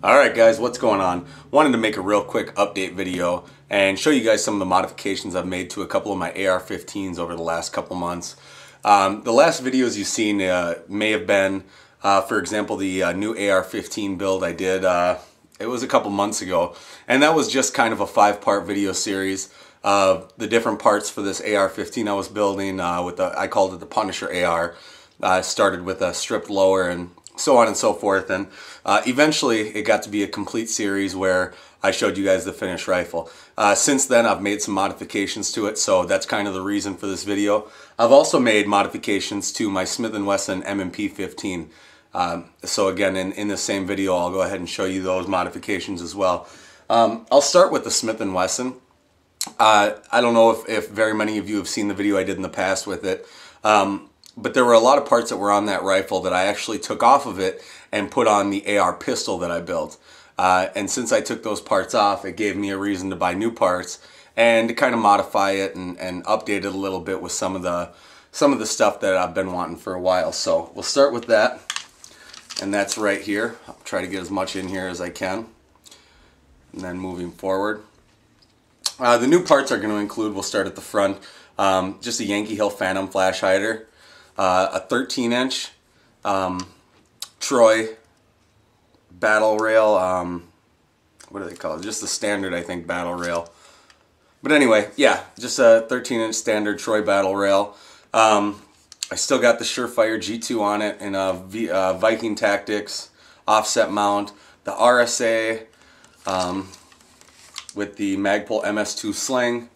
Alright guys, what's going on? Wanted to make a real quick update video and show you guys some of the modifications I've made to a couple of my AR-15s over the last couple months. The last videos you've seen may have been, for example, the new AR-15 build I did. It was a couple months ago, and that was just kind of a 5-part video series of the different parts for this AR-15 I was building with I called it the Punisher AR. I started with a stripped lower and so on and so forth, and eventually it got to be a complete series where I showed you guys the finished rifle. Since then I've made some modifications to it, so that's kind of the reason for this video. I've also made modifications to my Smith & Wesson M&P 15. So again, in the same video I'll go ahead and show you those modifications as well. I'll start with the Smith & Wesson. I don't know if very many of you have seen the video I did in the past with it. But there were a lot of parts that were on that rifle that I actually took off of it and put on the AR pistol that I built. And since I took those parts off, it gave me a reason to buy new parts and to kind of modify it and update it a little bit with some of the stuff that I've been wanting for a while. So we'll start with that, and that's right here. I'll try to get as much in here as I can. And then moving forward, the new parts are going to include, we'll start at the front, just a Yankee Hill Phantom flash hider. A 13-inch Troy battle rail, what do they call it? Just the standard, I think, battle rail. But anyway, yeah, just a 13-inch standard Troy battle rail. I still got the Surefire G2 on it in a Viking Tactics offset mount. The RSA with the Magpul MS2 sling.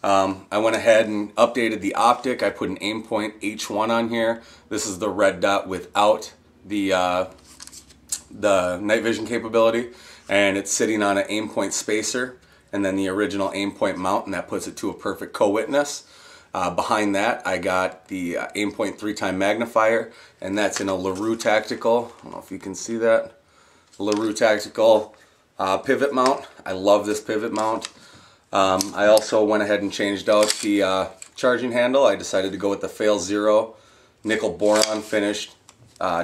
I went ahead and updated the optic. I put an Aimpoint H1 on here. This is the red dot without the night vision capability, and it's sitting on an Aimpoint spacer and then the original Aimpoint mount, and that puts it to a perfect co-witness. Behind that I got the Aimpoint 3-time magnifier, and that's in a LaRue Tactical. I don't know if you can see that. LaRue Tactical pivot mount. I love this pivot mount. I also went ahead and changed out the charging handle. I decided to go with the Fail Zero nickel boron finished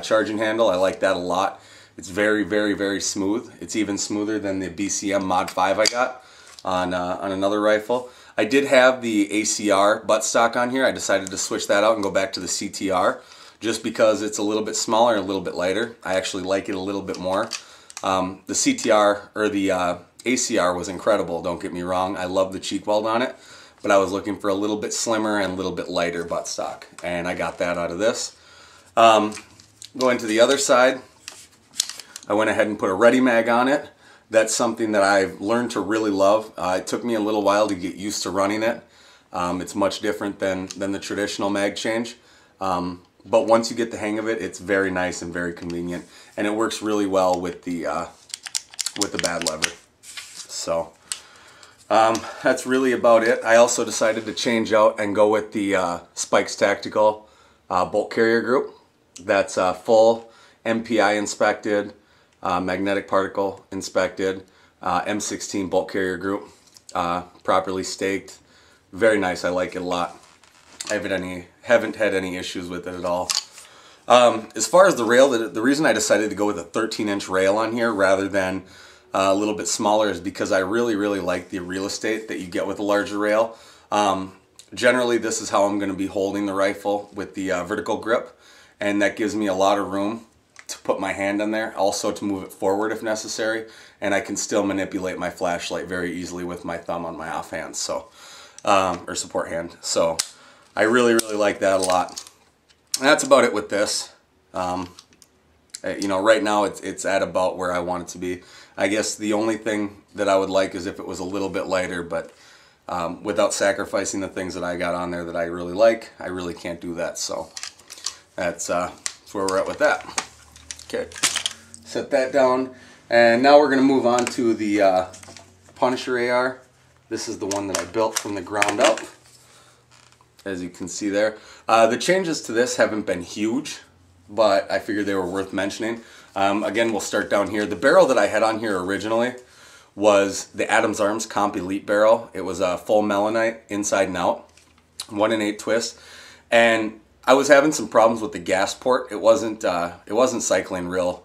charging handle. I like that a lot. It's very, very, very smooth. It's even smoother than the BCM Mod 5 I got on another rifle. I did have the ACR buttstock on here. I decided to switch that out and go back to the CTR just because it's a little bit smaller and a little bit lighter. I actually like it a little bit more. The CTR, or the ACR, was incredible, don't get me wrong. I love the cheek weld on it, but I was looking for a little bit slimmer and a little bit lighter buttstock, and I got that out of this. Going to the other side, I went ahead and put a Ready Mag on it. That's something that I've learned to really love. It took me a little while to get used to running it. It's much different than the traditional mag change. But once you get the hang of it, it's very nice and very convenient, and it works really well with the bad lever. So that's really about it. I also decided to change out and go with the Spikes Tactical bolt carrier group. That's full MPI inspected, magnetic particle inspected, M16 bolt carrier group, properly staked. Very nice. I like it a lot. I haven't had any issues with it at all. As far as the rail, the reason I decided to go with a 13-inch rail on here rather than a little bit smaller is because I really, really like the real estate that you get with a larger rail. Generally, this is how I'm going to be holding the rifle with the vertical grip, and that gives me a lot of room to put my hand on there, also to move it forward if necessary, and I can still manipulate my flashlight very easily with my thumb on my offhand, so or support hand. So I really, really like that a lot. And that's about it with this. You know, right now it's at about where I want it to be. I guess the only thing that I would like is if it was a little bit lighter, but without sacrificing the things that I got on there that I really like, I really can't do that. So that's where we're at with that. Okay, set that down, and now we're going to move on to the Punisher AR. This is the one that I built from the ground up, as you can see there. The changes to this haven't been huge, but I figured they were worth mentioning. Again, we'll start down here. The barrel that I had on here originally was the Adams Arms Comp Elite barrel. It was a full melanite inside and out, 1 in 8 twist, and I was having some problems with the gas port. It wasn't cycling real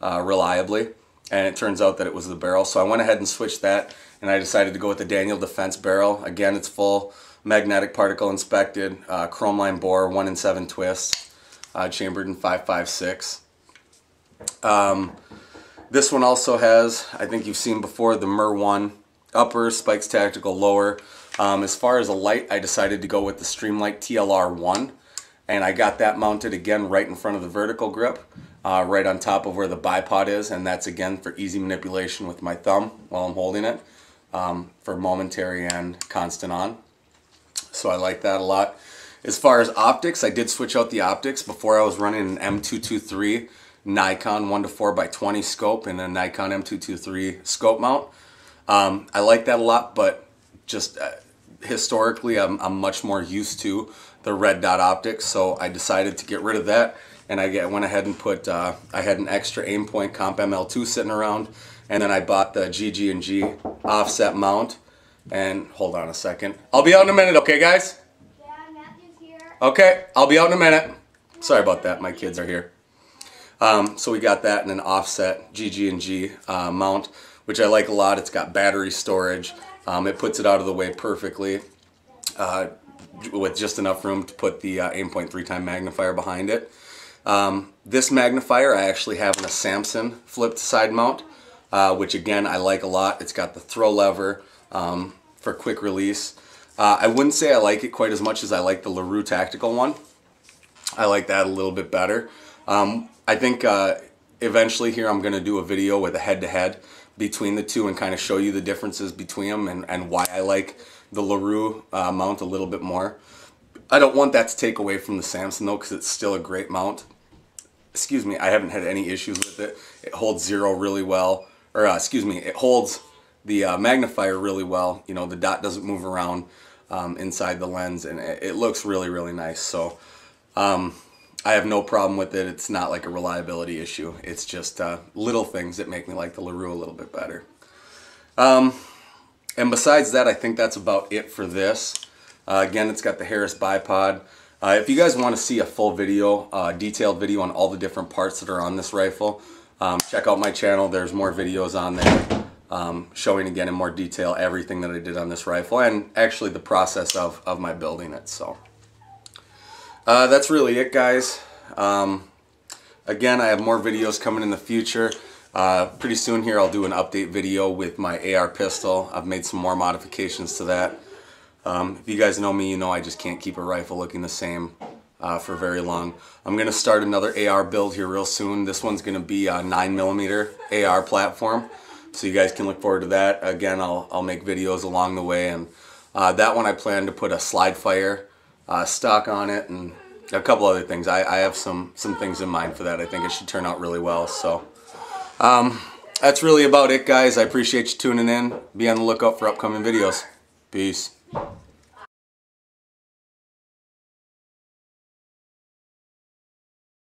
reliably, and it turns out that it was the barrel. So I went ahead and switched that, and I decided to go with the Daniel Defense barrel. Again, it's full magnetic particle inspected, chrome line bore, 1 in 7 twists, chambered in 5.56. This one also has, I think you've seen before, the MER 1 upper, Spikes Tactical lower. As far as a light, I decided to go with the Streamlight TLR 1, and I got that mounted again right in front of the vertical grip, right on top of where the bipod is, and that's again for easy manipulation with my thumb while I'm holding it, for momentary and constant on. So I like that a lot. As far as optics, I did switch out the optics. Before I was running an M223 Nikon 1:4x20 scope and a Nikon M223 scope mount. I like that a lot, but just historically I'm much more used to the red dot optics, so I decided to get rid of that, and I went ahead and put, I had an extra Aimpoint Comp ML2 sitting around, and then I bought the GG&G offset mount. And hold on a second. I'll be out in a minute, okay guys? Yeah, Matthew's here. Okay, I'll be out in a minute. Sorry about that, my kids are here. So we got that in an offset GG&G mount, which I like a lot. It's got battery storage. It puts it out of the way perfectly, with just enough room to put the Aimpoint 3x magnifier behind it. This magnifier I actually have in a Samson flipped side mount, which again I like a lot. It's got the throw lever for quick release. I wouldn't say I like it quite as much as I like the LaRue Tactical one. I like that a little bit better. I think eventually here I'm going to do a video with a head-to-head between the two and kind of show you the differences between them and why I like the LaRue mount a little bit more. I don't want that to take away from the Samson though, because it's still a great mount. Excuse me, I haven't had any issues with it. It holds zero really well, or excuse me, it holds the magnifier really well. You know, the dot doesn't move around inside the lens, and it looks really, really nice. So I have no problem with it. It's not like a reliability issue. It's just little things that make me like the LaRue a little bit better. And besides that, I think that's about it for this. Again, it's got the Harris bipod. If you guys want to see a full video, detailed video on all the different parts that are on this rifle, check out my channel. There's more videos on there showing again in more detail everything that I did on this rifle and actually the process of my building it. So that's really it, guys. Again, I have more videos coming in the future. Pretty soon here I'll do an update video with my AR pistol. I've made some more modifications to that. If you guys know me, you know I just can't keep a rifle looking the same for very long. I'm going to start another AR build here real soon. This one's going to be a 9mm AR platform, so you guys can look forward to that. Again, I'll make videos along the way, and that one I plan to put a slide fire stock on it and a couple other things. I have some things in mind for that. I think it should turn out really well. So that's really about it, guys. I appreciate you tuning in. Be on the lookout for upcoming videos. Peace.